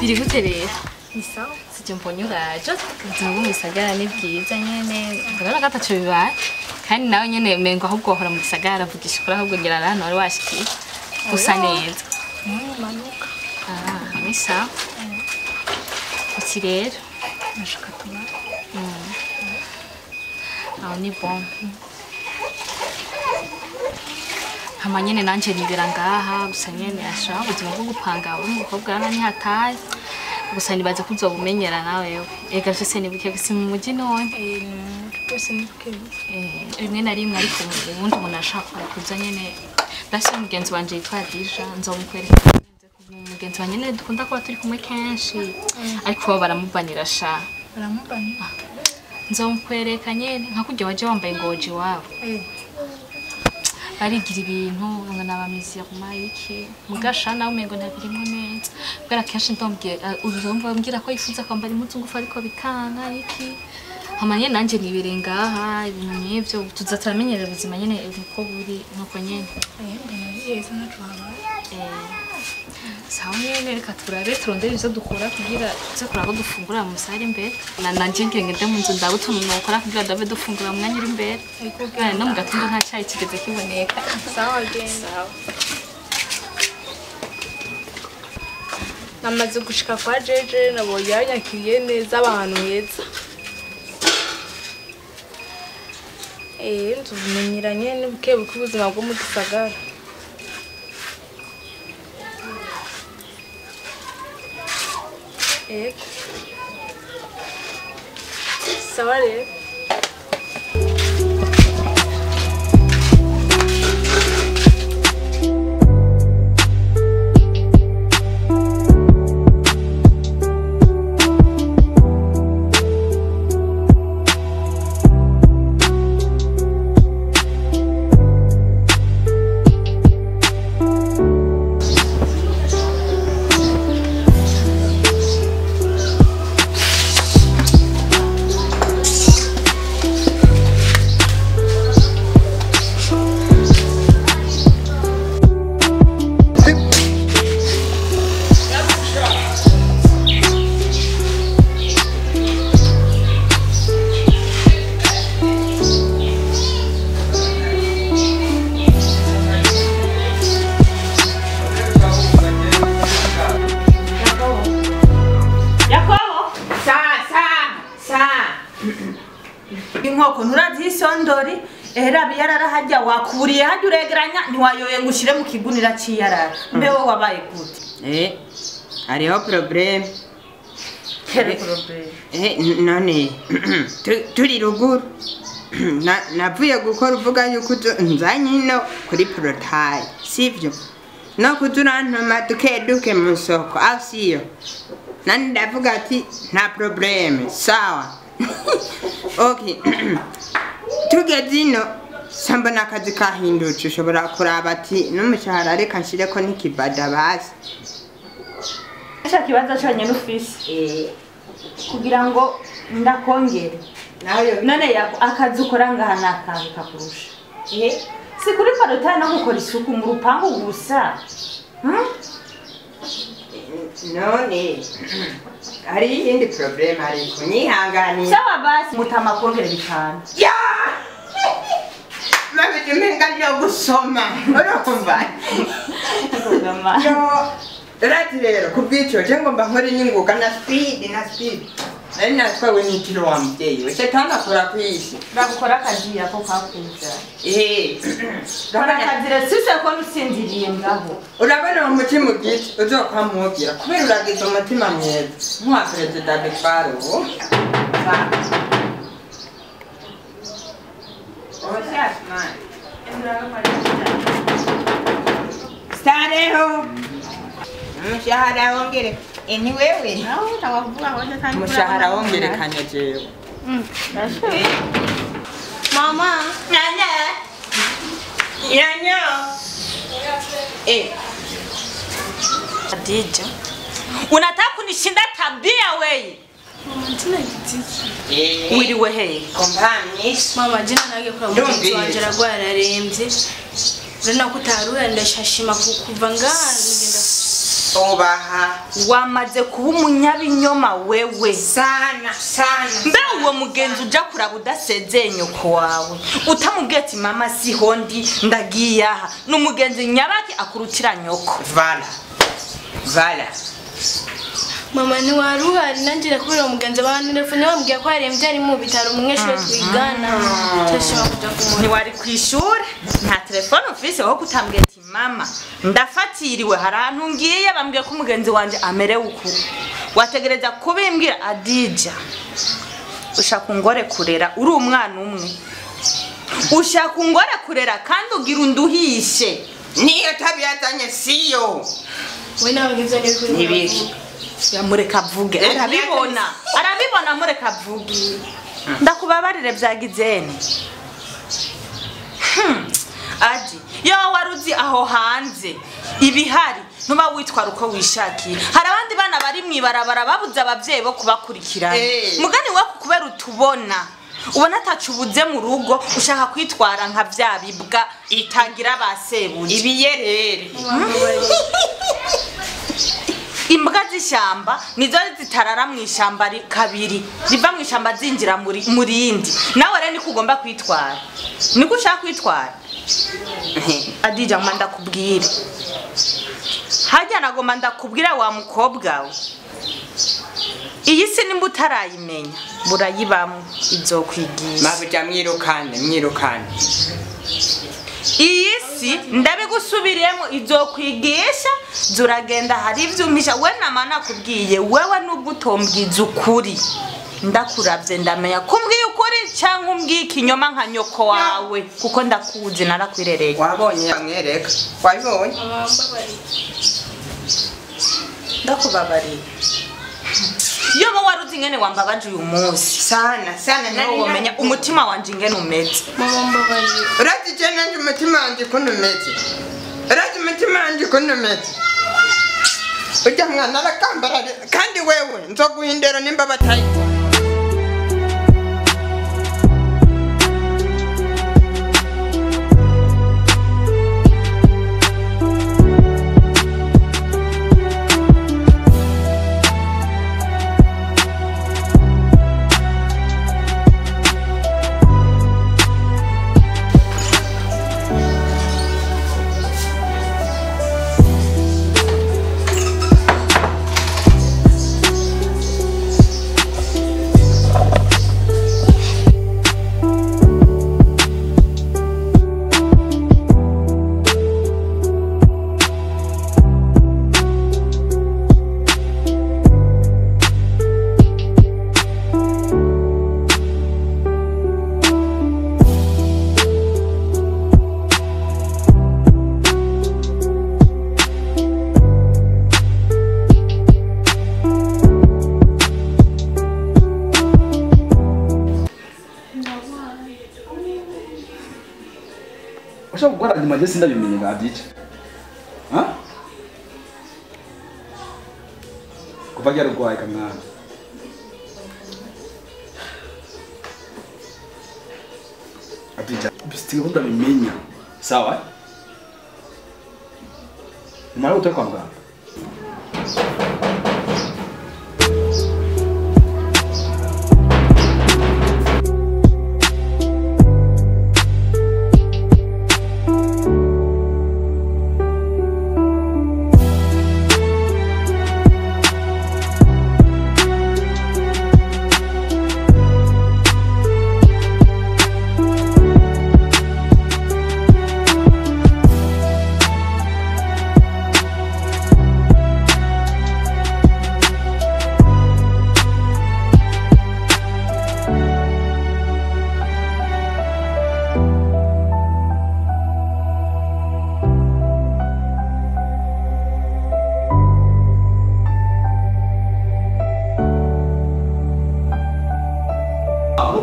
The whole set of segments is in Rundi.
biri gute rero Ni sawa. sije mbonye uraje ubuzima bwo mu gisagara ni bwiza nyene mbona ko ataco bibaye kandi nawe nyene mengo ahubwo uhora mu gisagara vugisha ukora ahubwo ngira hano wari washikiye gusa neza Manuka. ni sawa iki rero Nashaka tuma. aho ni bon hama nyene nanje nibera ngaha gusa nyene ashaka ubuzima bwo gupanga uri umukobwa hano ntihataye gusa nibaze ko uzobumenyera nawe ega vyose nibuke gusa mu muji none Twese ni buke. rimwe na rimwe ariko ubundi umuntu ashaka kuza nyene ndashaka umugenzi wanje yitwa Dija nzomukwereka umugenzi wanje nyene dukunda kuba turi kumwe kenshi ariko bo baramubanira sha Baramubanya. nzomukwereka nyene nka kurya waje wambaye ngoji wawe barigira ibintu ngo nabamizi ya kumayike mugasha nawe umengo ntabirimo neza kubera kenshi ndombye urumva mbwira ko yifuza kwambara impuzu ngufi ariko bikanga iki hamanye nanje nibere ngaha ibintu nk'ivyo tuza turamenyera ubuzima nyene uko buri nuko nyene Yeza natwaba. sawa nyene reka turabe turondere ivyo dukora kugira tuze kuraba ko dufungura mu sare imbere nanje ngende mu nzu ndabutuntu nokora kugira dave dufungura mu mwanya uri imbere kandi no mu gatondo nta cyayi kigeze kiboneka Sawa genda. Namaze gushika kwa Jeje nabonye yanyakiriye neza abantu heza. Tumenyeranye n'ubukebuke ubuzima bwo mu gisagara. Sawa rero. Inkoko nturazi isondori ehera biyarara hajya wakuriye hajya uregeranya ntiwayoye ngo ushire mu kigunira ciyarara mbewe wabaye gute hariho problem kere problem none turi ruguru navuye gukora uvuga yuko nzanye ino kuri protaye sivyo no kuzurantuma duke mu soko aho siyo nani ndavuga ati nta problem sawa okay tugeze ino samba nakazi kahindutse ushobora kuraba ati n'umushahara reka nshireko n'ikibada basi acha kibazo cyanye n'ufisi kugira ngo ndakongere none akazi ukora ngaha nakantu kakurusha si kuri parota no gukora isuku mu rupangu gusa none hari indi problem hari kunyihangani sawa basi mutama kongere bitanu ya mabije menga yo gusoma urumva yo rati rero kubwico je ngomba nkore n'inguka na speed nari natwawe n'ikiro wa mubyeyi we setana akora kwisi ndagukora akazi yako kakuza urabona akazi resise ko nusinziriye ngaho urabona mu mutima ugiti uzokwamubwira kubera uragize umutima mwiza nk'uwa perezida Betwaro stareho umushahara wongere ni wewe umushahara wongere kanya jewe mama nyanya Adija unataka kunishinda tabia wewe Tina gitiki. wiriwe he kompani Mama jina nage kwa mtu wanje ragwararembye. Rena kutarura ndashashima kuva ngana ngenda. Obaha. Wamaze kuba umunyabinyoma wewe. Sana. Mbe uwo mugenzi uja kuraba udasezeye nyoko wawe. Utamubwiye ati mama siho ndi ndagiye aha. N'umugenzi nyabaki akurutira nyoko. Vala. Mama ni waruhari nanjye kubera umugenzi abantu telefone bambwiye ko hari imbyari mu bitaro umweshure twigana. Tashima kuja kumwe. Ni wari kwishura nta telefone ufise ho kutambwiye ati mama ndafatiriwe harantu ngiye bambwiye ko umugenzi wanje amerewe uku. Wategereza kubimbwira Adija. Ushaka ungore kurera uri umwana umwe. Ushaka ungore kurera kandi ugira unduhishe. Niyo tabiyazanye siyo. We nawe ngivyo ni Nibiki. Yamureka avuge arabibona mureka avuge ndakubabarire byagizene Aji yo waruzi aho hanze ibihari ntuba witwara uko wishakiye hari abandi bana bari mwibarabara babuze abavyeyi bo kubakurikirana mugani we kubera utubona ubona atacubuze mu rugo ushaka kwitwara nka vya bibwa itagira basebuye Ibiyerere. Imbwa z'ishyamba nizo zitarara mu ishyamba kabiri riva mu ishyamba zinjira murindi nawe rero niko ugomba kwitwara niko ushaka kwitwara Adija ngoma ndakubwire hajya nagoma ndakubwira wa mukobwa we iyi si nimba utarayimenya burayibamo izokwigisha Mabuja mwirukane. Iyi si ndabigusubiriyemo izokwigisha zuragenda hari ivyumisha we namana kubwiye wewe nubwo utombwiza ukuri ndakuravye ndamenya kumbwiye ukuri cyangwa umbwiye ikinyoma nka nyoko wawe kuko ndakuzi narakwirereye Wabonye yamwereka. Wabibonye? ndakubabariye yoba waruzi ingene wambabaje uyu munsi Sana nawe womenya umutima wanje ingene umeze mama mbabarire. Urazi nanje umutima wanje kunumeze. Ujya mwana arakambara kandi wewe nzoguhindera nimba batayi. Ushaka gukora nyuma je sindabimenye ngadije. Kuva yarugwaye kamwana. Adija, bisitiga ndabimenya. Sawa? Mara utoka mganga.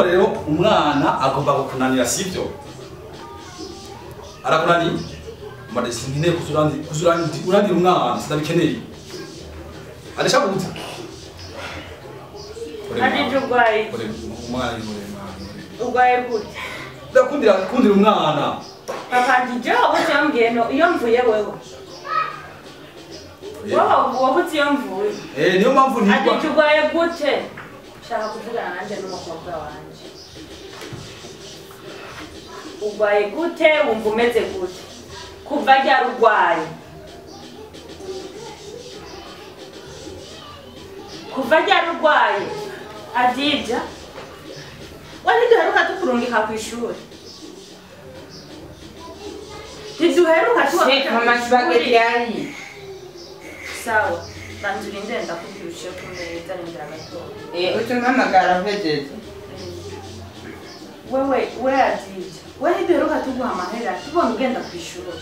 Rero umwana agomba gukunanira sivyo arakunani madesi nkine kuzurandi umwana sitabikeneye arashaka guta Adija urwaye umwana urwaye gute ndakundira umwana papa Adija wose yambwiye no iyo mvuye wewe wabuze iyo mvuye niyo mpamvu ntigwa ati urwaye gute shaka kuvugana nanjye n'umukobwa wanje urwaye gute wumva umeze gute kuva ryari urwaye kuva ryari urwaye adija waniduheruka tukurungika ku ishuri ntiduheruka tuwamashibageti sawa banzura indenda kubyushe ku meza n'inzira gatoya utumpamagara mpejeje we adija we ntiduheruka tuguha amahera tubona ugenda ku ishuri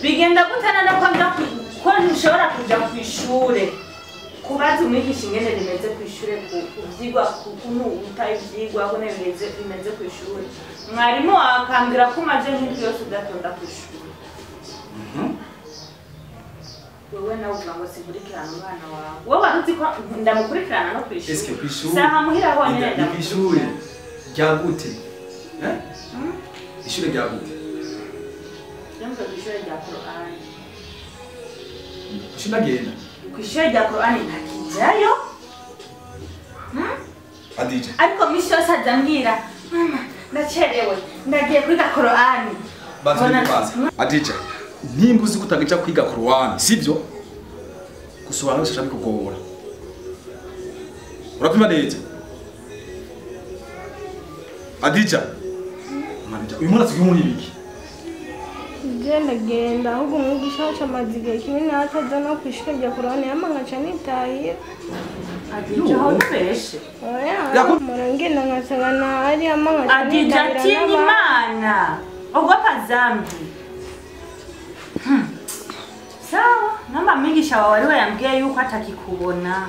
bigenda gutana no ko ntushobora kujya ku ishuri kubaza umwigisha ingene rimeze ku ishuri kuvyigwa kukuntu utaye ivyigwa ko bimeze ku ishuri mwarimu akambwira ko umaze nk'indwi yose udatonda ku ishuri wewe nawe uvuga ngo sigurikirana umwana wawe wowe waruzi ko ndamukurikirana no ku ishuri saha muhira honyine ni kw'ishuri rya gute ishuri rya gute yamva ku ishuri rya Qur'ani ishuri agenda kw'ishuri rya Qur'ani ntakijayo Adija ariko misi yose aza mbwira mama ndacerewe ndagiye kwiga Qur'ani Adija nimba uzi kutagica kwiga Qur'ani sivyo gusobanura shaka bikugora urapima neza Adija uyu mwana tugiye muri ibiki genda ahubwo umwigisha wacu amaze igihe kinini ataza no ku ishuri rya Qur'ani yamangaca nitahira Adija aho nubeshe murangenda nkasanga ari yamangaca Adija tinya Imana ogopa zambi sawa namba mwigisha wawe ariwe yambwiye yuko atakikubona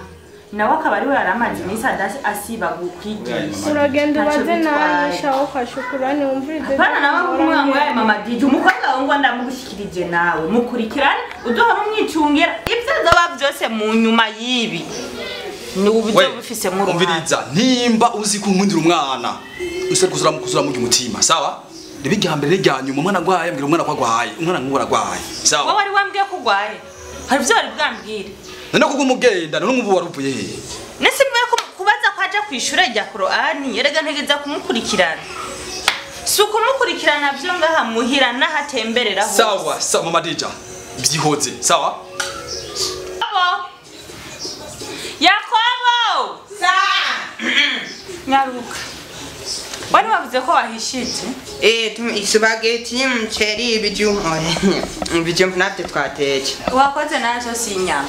nawe akaba ariwe yaramaze iminsi asiba kukwigisha uragenda ubaze nanyisha wo kwa Shukurani wumvirize bana nawe kumwe ngo yaye mama Didi umukobwa wawe ngo ndamugushyikirije nawe mukurikirane uduhora umwicungira ibyo zoba byose mu nyuma yibi ni uburyo bufise mu ruhande umviriza nimba uzi kunkundira umwana usari kuzura mu mutima sawa Ndibijya mbere ryanyuma umwana gwaye mbira umwana kwagwaye umwana nkubura gwaye sawa wowe ari wambwiye ko gwaye hari byo ari bwambwire none kuko umugenda none umuvu waruvuye he nese mwe kubaza kwaje kwishura rya Qur'ani yerega ntegeza kumukurikirana suko mukurikirana byo ngaha muhira nahatemberera hose sawa mama Dija byihoze sawa Yakobo nyaruka wani wavuze ko wahishije isubageti y'umuceri ibijumbu natwe twateke wakoze nazo sinya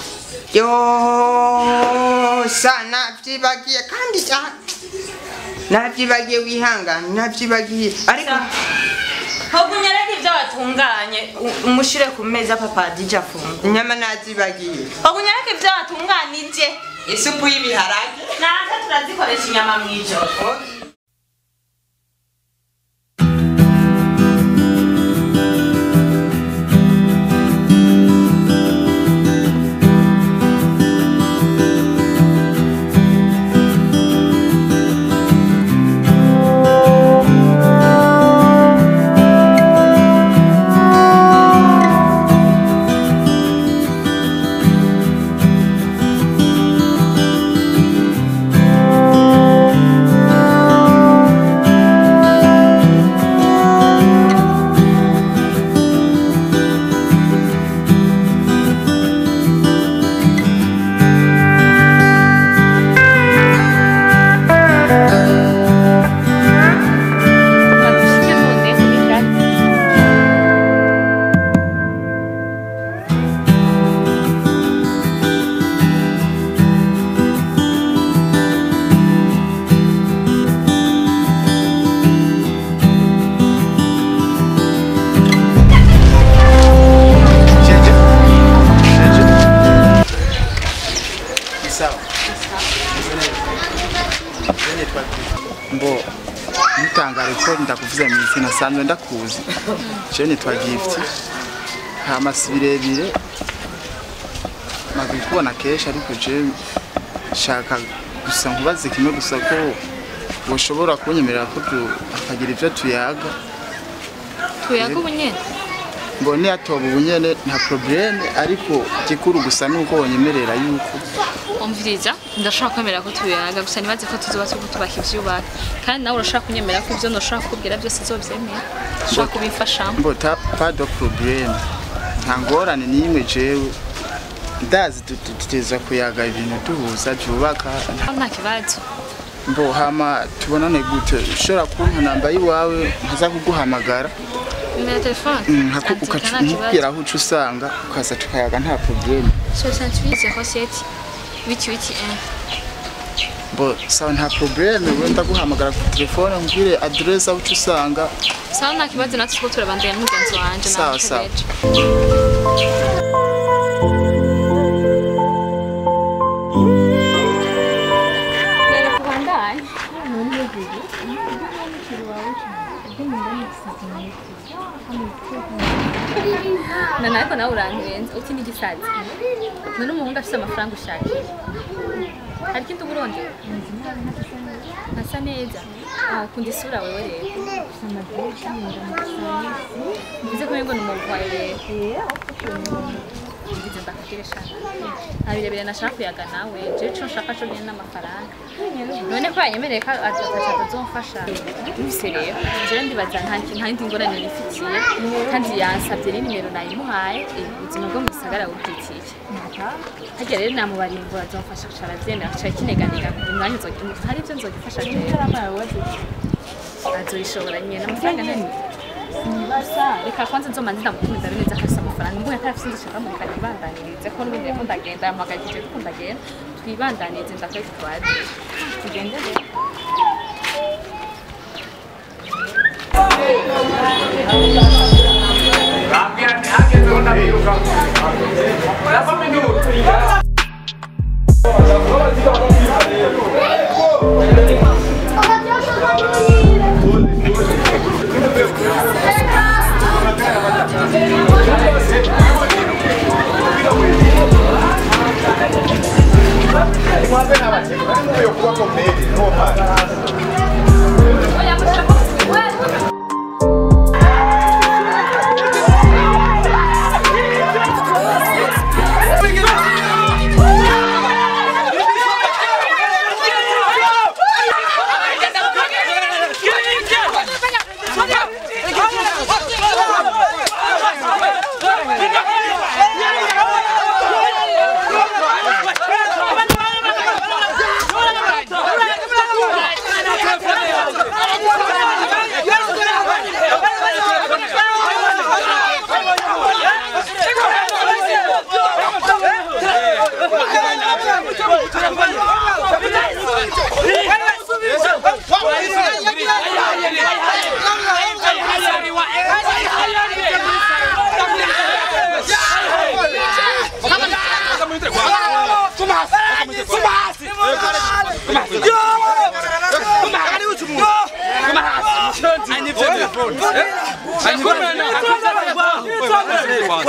yo sana navyibagiye kandi navyibagiye wihangane navyibagiye ariko hogunyareke ibyo watunganye umushire ku meza papa Dija funga inyama nazibagiye hogunyareke ibyo watunganije isupu y'ibiharage naza turazikoresha inyama mwijoro mbo mutangare ko ndakuvuze mu izina sanzwe ndakuzi je nitwa Gift hama sibirebire magikubona kesha ariko je shaka gusa nkubaze kimwe gusa ko woshobora kunyemerera ko akagira ivyo tuyaga ubunyene mbone atoba ubunyene nta probleme ariko gikuru gusa nuko wonyemerera yuko umviriza ndashaka kwemera ko tuyaga gusa nibaze ko tuzoba tubaka ivyubaka kandi nawe urashaka kunyemera ko ivyo ndoshaka kubwira byose zovyemera ushaka kubifashamo mbo pas de problème nta ngorane nimwe jewe ndazi tuteza kuyaga ibintu tuhuza byubaka nta kibazo mbo hama tubonane gute ushobora kumpa namba yiwawe nkaza kuguhamagara numero ya telefone ukacukira aho uca usanga ukaza tukayaga nta problème 68 07 881 bo sawa nta problème wenda guhamagara ku telefone ngire adresse aho uca usanga sawa nta kibazo natwe two turabandanya n'umugenzi wanje sawa sawa Nanako nawe urangirenze uti n'igisazi none umuhungu afite amafaranga ushaka hari ikintu urondera ntasa neza ukunda isura wewe rero mbize ko ngo ni umurwayi rero mbize ndakagiresha ntabirebere nashaka kuyaga nawe jewe co nshaka co nyene n'amafaranga none ko yanyemereye ko atazomfasha bise rero jewe ndibaza nta yindi ngorane nifitiye kandi yansabye n'inimero nayimuhaye ubuzima bwo mu gisagara bubwitiye harya rero namubarimbura azomfasha kucara avyemera kucara kineganira umwanya hari ivyo nzogifasha rero azoyishobora nyene amafaranga ntani nibasa reka kwanza nzomanze ndamutumiza neza akafise amafaranga mbona atafise nzishaka mu kanyibandanirize ko n'ubundi ko ndagenda yamuhagarikije ko ndagenda twibandanirize ndakaye twaje tugende rero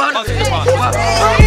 I